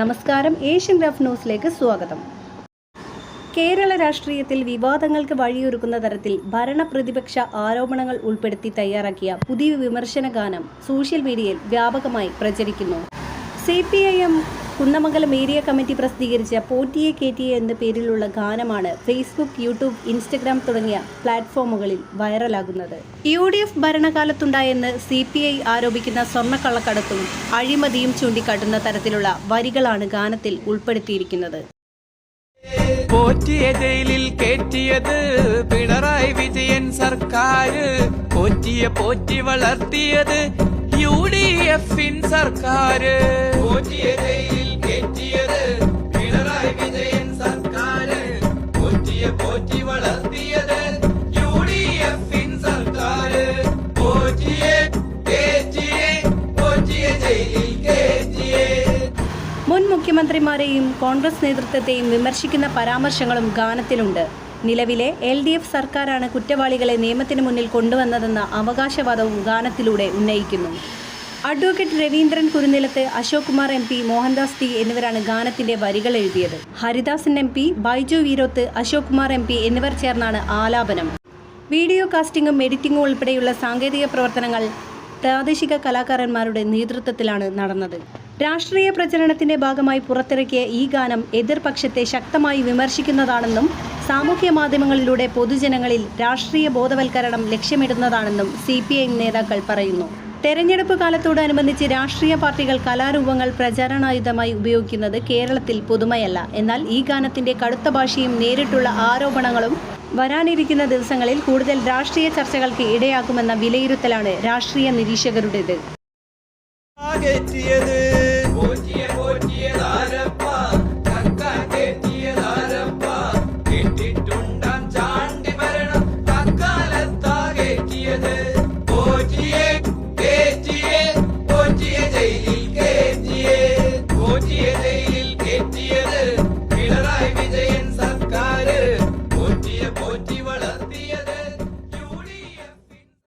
നമസ്കാരം, Asian rough ന്യൂസിലേക്ക് സ്വാഗതം. കേരള രാഷ്ട്രീയത്തിൽ വിവാദങ്ങൾക്ക് വഴിയൊരുക്കുന്ന തരത്തിൽ ഭരണപ്രതിപക്ഷ ആരോപണങ്ങൾ ഉൾപ്പെടുത്തി തയ്യാറാക്കിയ പുതിയ വിമർശന ഗാനം സോഷ്യൽ മീഡിയയിൽ വ്യാപകമായി പ്രചരിക്കുന്നു. CPIM കുന്നമംഗലം ഏരിയ കമ്മിറ്റി പ്രസിദ്ധീകരിച്ച പോറ്റിയെ കേറ്റിയെ എന്ന പേരിലുള്ള ഗാനമാണ് ഫേസ്ബുക്ക്, യൂട്യൂബ്, ഇൻസ്റ്റഗ്രാം തുടങ്ങിയ പ്ലാറ്റ്ഫോമുകളിൽ വൈറലാകുന്നത്. UDF ഭരണകാലത്തുണ്ടായെന്ന് CPI ആരോപിക്കുന്ന സ്വർണ്ണക്കള്ളക്കടത്തും അഴിമതിയും ചൂണ്ടിക്കാട്ടുന്ന തരത്തിലുള്ള വരികളാണ് ഗാനത്തിൽ ഉൾപ്പെടുത്തിയിരിക്കുന്നത്. പോറ്റിയെ ജയിലിൽ കേറ്റിയത് പിണറായി വിജയൻ സർക്കാർ, പോറ്റിയെ പോറ്റി വളർത്തിയത് UDF സർക്കാർ. പോറ്റിയെ ജയിലിൽ കേറ്റിയത് പിണറായി വിജയൻ സർക്കാർ, പോറ്റിയെ പോറ്റി വളർത്തിയത് UDF സർക്കാർ. പോറ്റിയെ കേറ്റിയെ, പോറ്റിയെ ജയിലിൽ കേറ്റിയെ. മുൻ മുഖ്യമന്ത്രിമാരെയും കോൺഗ്രസ് നേതൃത്വത്തെയും വിമർശിക്കുന്ന പരാമർശങ്ങളും ഗാനത്തിലുണ്ട്. നിലവിലെ LDF സർക്കാരാണ് കുറ്റവാളികളെ നിയമത്തിന് മുന്നിൽ കൊണ്ടുവന്നതെന്ന അവകാശവാദവും ഗാനത്തിലൂടെ ഉന്നയിക്കുന്നു. Advocate Raveendran Kurunilath, Ashok Kumar MP, Mohandas T എന്നിവരാണ് ഗാനത്തിന്റെ വരികൾ എഴുതിയത്. ഹരിദാസൻ MP, ബൈജു വീരോത്ത്, അശോക് കുമാർ MP എന്നിവർ ചേർന്നാണ് ആലാപനം. വീഡിയോ കാസ്റ്റിംഗും എഡിറ്റിംഗും ഉൾപ്പെടെയുള്ള സാങ്കേതിക പ്രവർത്തനങ്ങൾ പ്രാദേശിക കലാകാരന്മാരുടെ നേതൃത്വത്തിലാണ് നടന്നത്. രാഷ്ട്രീയ പ്രചരണത്തിന്റെ ഭാഗമായി പുറത്തിറക്കിയ ഈ ഗാനം എതിർപക്ഷത്തെ ശക്തമായി വിമർശിക്കുന്നതാണെന്നും സാമൂഹ്യ മാധ്യമങ്ങളിലൂടെ പൊതുജനങ്ങളിൽ രാഷ്ട്രീയ ബോധവൽക്കരണം ലക്ഷ്യമിടുന്നതാണെന്നും CPIM നേതാക്കൾ പറയുന്നു. തെരഞ്ഞെടുപ്പ് കാലത്തോടനുബന്ധിച്ച് രാഷ്ട്രീയ പാർട്ടികൾ കലാരൂപങ്ങൾ പ്രചാരണായുധമായി ഉപയോഗിക്കുന്നത് കേരളത്തിൽ പുതുമയല്ല. എന്നാൽ ഈ ഗാനത്തിന്റെ കടുത്ത ഭാഷയും നേരിട്ടുള്ള ആരോപണങ്ങളും വരാനിരിക്കുന്ന ദിവസങ്ങളിൽ കൂടുതൽ രാഷ്ട്രീയ ചർച്ചകൾക്ക് ഇടയാക്കുമെന്ന വിലയിരുത്തലാണ് രാഷ്ട്രീയ നിരീക്ഷകരുടേത്.